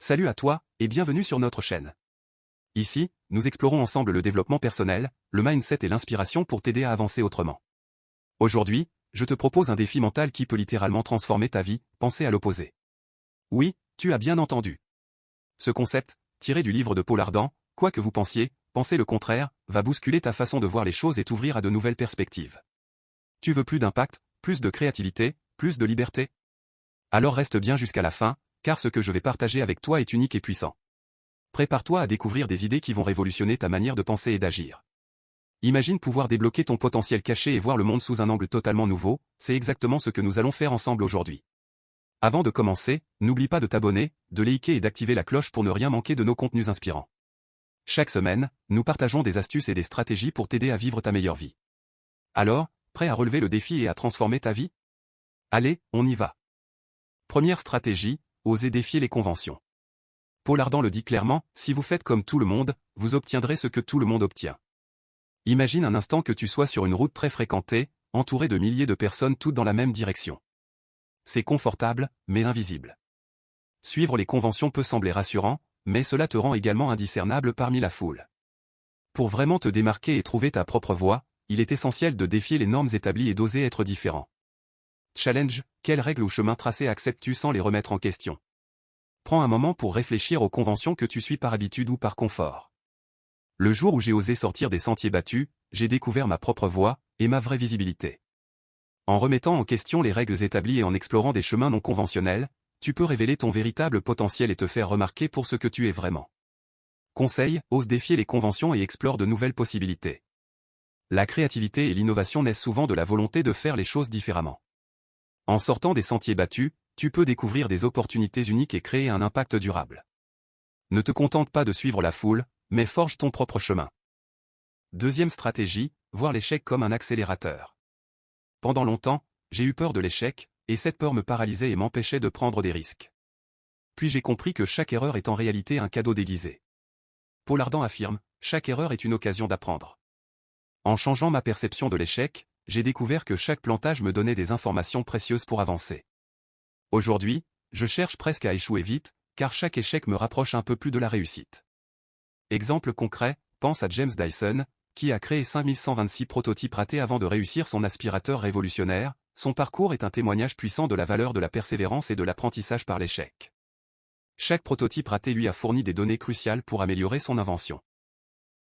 Salut à toi, et bienvenue sur notre chaîne. Ici, nous explorons ensemble le développement personnel, le mindset et l'inspiration pour t'aider à avancer autrement. Aujourd'hui, je te propose un défi mental qui peut littéralement transformer ta vie, penser à l'opposé. Oui, tu as bien entendu. Ce concept, tiré du livre de Paul Ardan, Quoi que vous pensiez, pensez le contraire, va bousculer ta façon de voir les choses et t'ouvrir à de nouvelles perspectives. Tu veux plus d'impact, plus de créativité, plus de liberté? Alors reste bien jusqu'à la fin, car ce que je vais partager avec toi est unique et puissant. Prépare-toi à découvrir des idées qui vont révolutionner ta manière de penser et d'agir. Imagine pouvoir débloquer ton potentiel caché et voir le monde sous un angle totalement nouveau, c'est exactement ce que nous allons faire ensemble aujourd'hui. Avant de commencer, n'oublie pas de t'abonner, de liker et d'activer la cloche pour ne rien manquer de nos contenus inspirants. Chaque semaine, nous partageons des astuces et des stratégies pour t'aider à vivre ta meilleure vie. Alors, prêt à relever le défi et à transformer ta vie? Allez, on y va. Première stratégie, oser défier les conventions. Paul Ardan le dit clairement, si vous faites comme tout le monde, vous obtiendrez ce que tout le monde obtient. Imagine un instant que tu sois sur une route très fréquentée, entouré de milliers de personnes toutes dans la même direction. C'est confortable, mais invisible. Suivre les conventions peut sembler rassurant, mais cela te rend également indiscernable parmi la foule. Pour vraiment te démarquer et trouver ta propre voie, il est essentiel de défier les normes établies et d'oser être différent. Challenge, quelles règles ou chemins tracés acceptes-tu sans les remettre en question? Prends un moment pour réfléchir aux conventions que tu suis par habitude ou par confort. Le jour où j'ai osé sortir des sentiers battus, j'ai découvert ma propre voie, et ma vraie visibilité. En remettant en question les règles établies et en explorant des chemins non conventionnels, tu peux révéler ton véritable potentiel et te faire remarquer pour ce que tu es vraiment. Conseil, ose défier les conventions et explore de nouvelles possibilités. La créativité et l'innovation naissent souvent de la volonté de faire les choses différemment. En sortant des sentiers battus, tu peux découvrir des opportunités uniques et créer un impact durable. Ne te contente pas de suivre la foule, mais forge ton propre chemin. Deuxième stratégie, voir l'échec comme un accélérateur. Pendant longtemps, j'ai eu peur de l'échec, et cette peur me paralysait et m'empêchait de prendre des risques. Puis j'ai compris que chaque erreur est en réalité un cadeau déguisé. Paul Ardan affirme, chaque erreur est une occasion d'apprendre. En changeant ma perception de l'échec, j'ai découvert que chaque plantage me donnait des informations précieuses pour avancer. Aujourd'hui, je cherche presque à échouer vite, car chaque échec me rapproche un peu plus de la réussite. Exemple concret, pense à James Dyson, qui a créé 5126 prototypes ratés avant de réussir son aspirateur révolutionnaire. Son parcours est un témoignage puissant de la valeur de la persévérance et de l'apprentissage par l'échec. Chaque prototype raté lui a fourni des données cruciales pour améliorer son invention.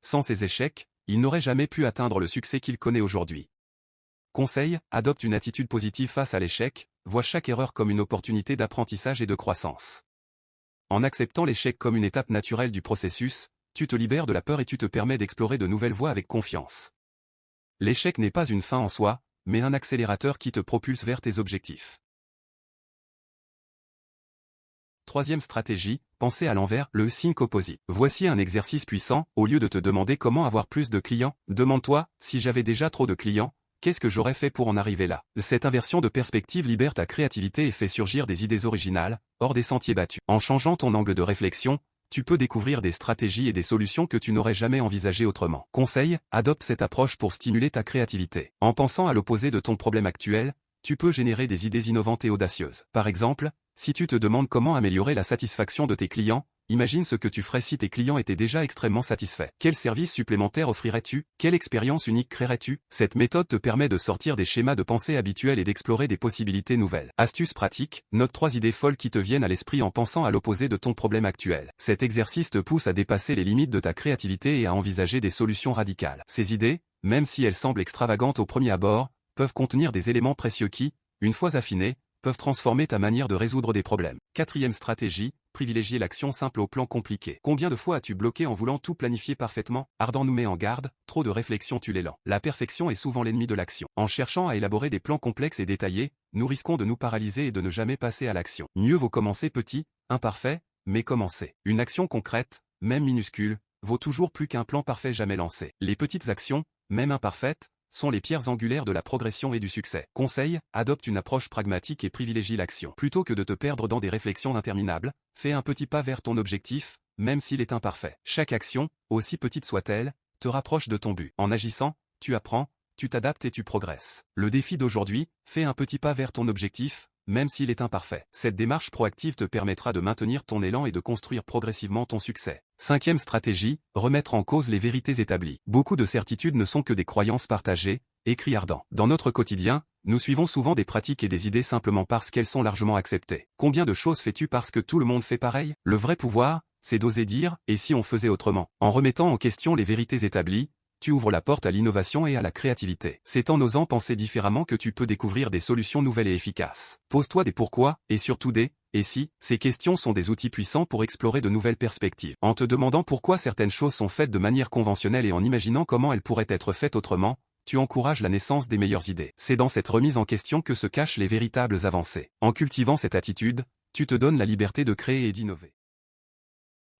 Sans ces échecs, il n'aurait jamais pu atteindre le succès qu'il connaît aujourd'hui. Conseil, adopte une attitude positive face à l'échec, vois chaque erreur comme une opportunité d'apprentissage et de croissance. En acceptant l'échec comme une étape naturelle du processus, tu te libères de la peur et tu te permets d'explorer de nouvelles voies avec confiance. L'échec n'est pas une fin en soi, mais un accélérateur qui te propulse vers tes objectifs. Troisième stratégie, penser à l'envers, le think opposite. Voici un exercice puissant, au lieu de te demander comment avoir plus de clients, demande-toi, si j'avais déjà trop de clients, qu'est-ce que j'aurais fait pour en arriver là? Cette inversion de perspective libère ta créativité et fait surgir des idées originales, hors des sentiers battus. En changeant ton angle de réflexion, tu peux découvrir des stratégies et des solutions que tu n'aurais jamais envisagées autrement. Conseil, adopte cette approche pour stimuler ta créativité. En pensant à l'opposé de ton problème actuel, tu peux générer des idées innovantes et audacieuses. Par exemple, si tu te demandes comment améliorer la satisfaction de tes clients, imagine ce que tu ferais si tes clients étaient déjà extrêmement satisfaits. Quel service supplémentaire offrirais-tu? Quelle expérience unique créerais-tu? Cette méthode te permet de sortir des schémas de pensée habituels et d'explorer des possibilités nouvelles. Astuce pratique, note 3 idées folles qui te viennent à l'esprit en pensant à l'opposé de ton problème actuel. Cet exercice te pousse à dépasser les limites de ta créativité et à envisager des solutions radicales. Ces idées, même si elles semblent extravagantes au premier abord, peuvent contenir des éléments précieux qui, une fois affinés, peuvent transformer ta manière de résoudre des problèmes. Quatrième stratégie, privilégier l'action simple au plan compliqué. Combien de fois as-tu bloqué en voulant tout planifier parfaitement? Ardan nous met en garde, trop de réflexion tue l'élan. La perfection est souvent l'ennemi de l'action. En cherchant à élaborer des plans complexes et détaillés, nous risquons de nous paralyser et de ne jamais passer à l'action. Mieux vaut commencer petit, imparfait, mais commencer. Une action concrète, même minuscule, vaut toujours plus qu'un plan parfait jamais lancé. Les petites actions, même imparfaites, sont les pierres angulaires de la progression et du succès. Conseil, adopte une approche pragmatique et privilégie l'action. Plutôt que de te perdre dans des réflexions interminables, fais un petit pas vers ton objectif, même s'il est imparfait. Chaque action, aussi petite soit-elle, te rapproche de ton but. En agissant, tu apprends, tu t'adaptes et tu progresses. Le défi d'aujourd'hui, fais un petit pas vers ton objectif, même s'il est imparfait. Cette démarche proactive te permettra de maintenir ton élan et de construire progressivement ton succès. Cinquième stratégie, remettre en cause les vérités établies. Beaucoup de certitudes ne sont que des croyances partagées, écrit Ardant. Dans notre quotidien, nous suivons souvent des pratiques et des idées simplement parce qu'elles sont largement acceptées. Combien de choses fais-tu parce que tout le monde fait pareil? Le vrai pouvoir, c'est d'oser dire « et si on faisait autrement ?» En remettant en question les vérités établies, tu ouvres la porte à l'innovation et à la créativité. C'est en osant penser différemment que tu peux découvrir des solutions nouvelles et efficaces. Pose-toi des pourquoi, et surtout des « et si ?» Ces questions sont des outils puissants pour explorer de nouvelles perspectives. En te demandant pourquoi certaines choses sont faites de manière conventionnelle et en imaginant comment elles pourraient être faites autrement, tu encourages la naissance des meilleures idées. C'est dans cette remise en question que se cachent les véritables avancées. En cultivant cette attitude, tu te donnes la liberté de créer et d'innover.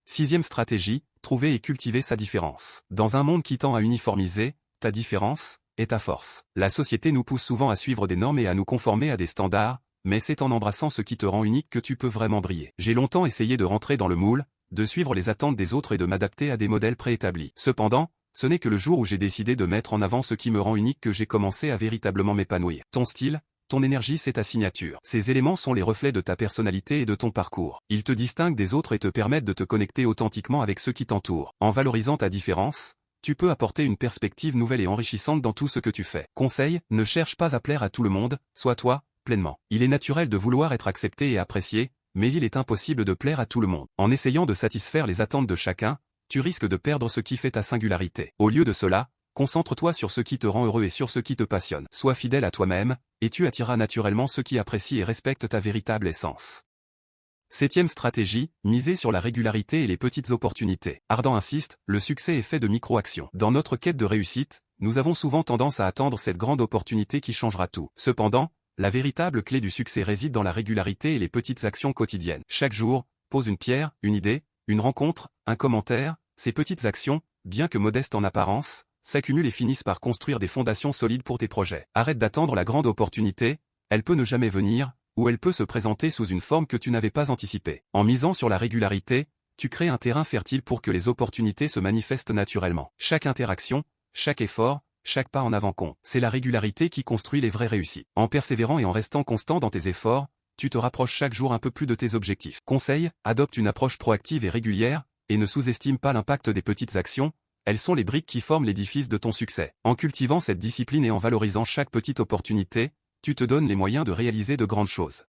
Sixième stratégie, trouver et cultiver sa différence. Dans un monde qui tend à uniformiser, ta différence est ta force. La société nous pousse souvent à suivre des normes et à nous conformer à des standards, mais c'est en embrassant ce qui te rend unique que tu peux vraiment briller. J'ai longtemps essayé de rentrer dans le moule, de suivre les attentes des autres et de m'adapter à des modèles préétablis. Cependant, ce n'est que le jour où j'ai décidé de mettre en avant ce qui me rend unique que j'ai commencé à véritablement m'épanouir. Ton style, ton énergie, c'est ta signature. Ces éléments sont les reflets de ta personnalité et de ton parcours. Ils te distinguent des autres et te permettent de te connecter authentiquement avec ceux qui t'entourent. En valorisant ta différence, tu peux apporter une perspective nouvelle et enrichissante dans tout ce que tu fais. Conseil, ne cherche pas à plaire à tout le monde, sois toi, pleinement. Il est naturel de vouloir être accepté et apprécié, mais il est impossible de plaire à tout le monde. En essayant de satisfaire les attentes de chacun, tu risques de perdre ce qui fait ta singularité. Au lieu de cela, concentre-toi sur ce qui te rend heureux et sur ce qui te passionne. Sois fidèle à toi-même, et tu attireras naturellement ceux qui apprécient et respectent ta véritable essence. Septième stratégie, miser sur la régularité et les petites opportunités. Ardant insiste, le succès est fait de micro-actions. Dans notre quête de réussite, nous avons souvent tendance à attendre cette grande opportunité qui changera tout. Cependant, la véritable clé du succès réside dans la régularité et les petites actions quotidiennes. Chaque jour, pose une pierre, une idée, une rencontre, un commentaire. Ces petites actions, bien que modestes en apparence, s'accumulent et finissent par construire des fondations solides pour tes projets. Arrête d'attendre la grande opportunité, elle peut ne jamais venir, ou elle peut se présenter sous une forme que tu n'avais pas anticipée. En misant sur la régularité, tu crées un terrain fertile pour que les opportunités se manifestent naturellement. Chaque interaction, chaque effort, chaque pas en avant compte. C'est la régularité qui construit les vraies réussites. En persévérant et en restant constant dans tes efforts, tu te rapproches chaque jour un peu plus de tes objectifs. Conseil, adopte une approche proactive et régulière, et ne sous-estime pas l'impact des petites actions, elles sont les briques qui forment l'édifice de ton succès. En cultivant cette discipline et en valorisant chaque petite opportunité, tu te donnes les moyens de réaliser de grandes choses.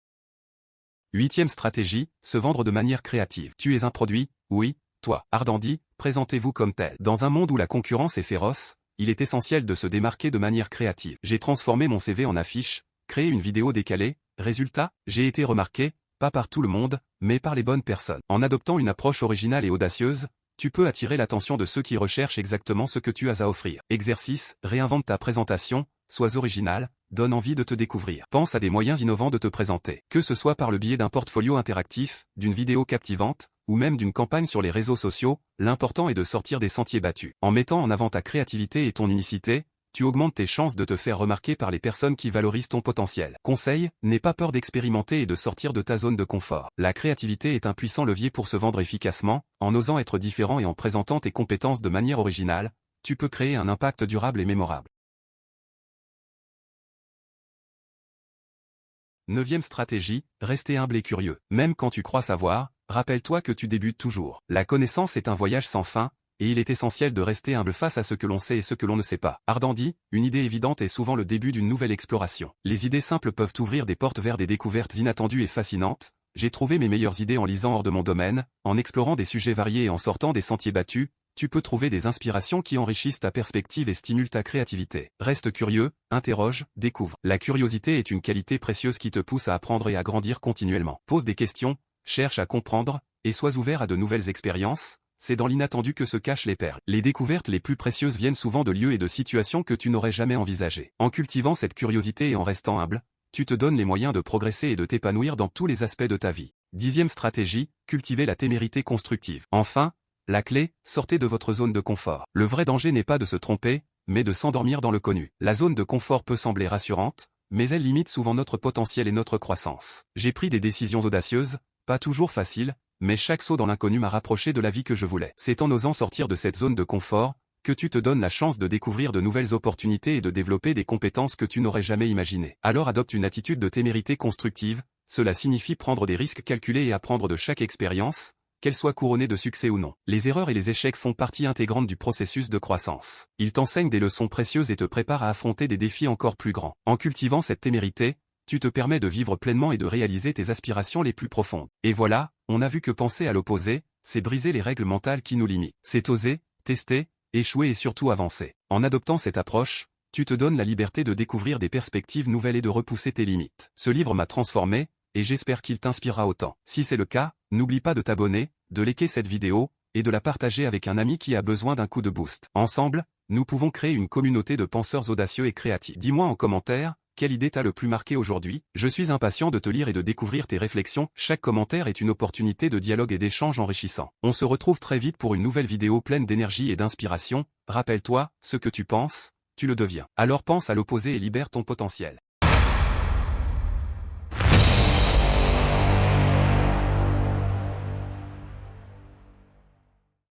Huitième stratégie, se vendre de manière créative. Tu es un produit, oui, toi. Ardant dit, présentez-vous comme tel. Dans un monde où la concurrence est féroce, il est essentiel de se démarquer de manière créative. J'ai transformé mon CV en affiche, créé une vidéo décalée, résultat, j'ai été remarqué, pas par tout le monde, mais par les bonnes personnes. En adoptant une approche originale et audacieuse, tu peux attirer l'attention de ceux qui recherchent exactement ce que tu as à offrir. Exercice, réinvente ta présentation, sois original, donne envie de te découvrir. Pense à des moyens innovants de te présenter. Que ce soit par le biais d'un portfolio interactif, d'une vidéo captivante, ou même d'une campagne sur les réseaux sociaux, l'important est de sortir des sentiers battus. En mettant en avant ta créativité et ton unicité, tu augmentes tes chances de te faire remarquer par les personnes qui valorisent ton potentiel. Conseil, n'aie pas peur d'expérimenter et de sortir de ta zone de confort. La créativité est un puissant levier pour se vendre efficacement, en osant être différent et en présentant tes compétences de manière originale, tu peux créer un impact durable et mémorable. Neuvième stratégie, rester humble et curieux. Même quand tu crois savoir, rappelle-toi que tu débutes toujours. La connaissance est un voyage sans fin, et il est essentiel de rester humble face à ce que l'on sait et ce que l'on ne sait pas. Ardant dit, une idée évidente est souvent le début d'une nouvelle exploration. Les idées simples peuvent ouvrir des portes vers des découvertes inattendues et fascinantes. J'ai trouvé mes meilleures idées en lisant hors de mon domaine, en explorant des sujets variés et en sortant des sentiers battus. Tu peux trouver des inspirations qui enrichissent ta perspective et stimulent ta créativité. Reste curieux, interroge, découvre. La curiosité est une qualité précieuse qui te pousse à apprendre et à grandir continuellement. Pose des questions, cherche à comprendre, et sois ouvert à de nouvelles expériences. C'est dans l'inattendu que se cachent les perles. Les découvertes les plus précieuses viennent souvent de lieux et de situations que tu n'aurais jamais envisagées. En cultivant cette curiosité et en restant humble, tu te donnes les moyens de progresser et de t'épanouir dans tous les aspects de ta vie. Dixième stratégie, cultiver la témérité constructive. Enfin, la clé, sortez de votre zone de confort. Le vrai danger n'est pas de se tromper, mais de s'endormir dans le connu. La zone de confort peut sembler rassurante, mais elle limite souvent notre potentiel et notre croissance. J'ai pris des décisions audacieuses, pas toujours faciles, mais chaque saut dans l'inconnu m'a rapproché de la vie que je voulais. C'est en osant sortir de cette zone de confort que tu te donnes la chance de découvrir de nouvelles opportunités et de développer des compétences que tu n'aurais jamais imaginées. Alors adopte une attitude de témérité constructive, cela signifie prendre des risques calculés et apprendre de chaque expérience, qu'elle soit couronnée de succès ou non. Les erreurs et les échecs font partie intégrante du processus de croissance. Ils t'enseignent des leçons précieuses et te préparent à affronter des défis encore plus grands. En cultivant cette témérité, tu te permets de vivre pleinement et de réaliser tes aspirations les plus profondes. Et voilà, on a vu que penser à l'opposé, c'est briser les règles mentales qui nous limitent. C'est oser, tester, échouer et surtout avancer. En adoptant cette approche, tu te donnes la liberté de découvrir des perspectives nouvelles et de repousser tes limites. Ce livre m'a transformé, et j'espère qu'il t'inspirera autant. Si c'est le cas, n'oublie pas de t'abonner, de liker cette vidéo, et de la partager avec un ami qui a besoin d'un coup de boost. Ensemble, nous pouvons créer une communauté de penseurs audacieux et créatifs. Dis-moi en commentaire, quelle idée t'a le plus marqué aujourd'hui? Je suis impatient de te lire et de découvrir tes réflexions. Chaque commentaire est une opportunité de dialogue et d'échange enrichissant. On se retrouve très vite pour une nouvelle vidéo pleine d'énergie et d'inspiration. Rappelle-toi, ce que tu penses, tu le deviens. Alors pense à l'opposé et libère ton potentiel.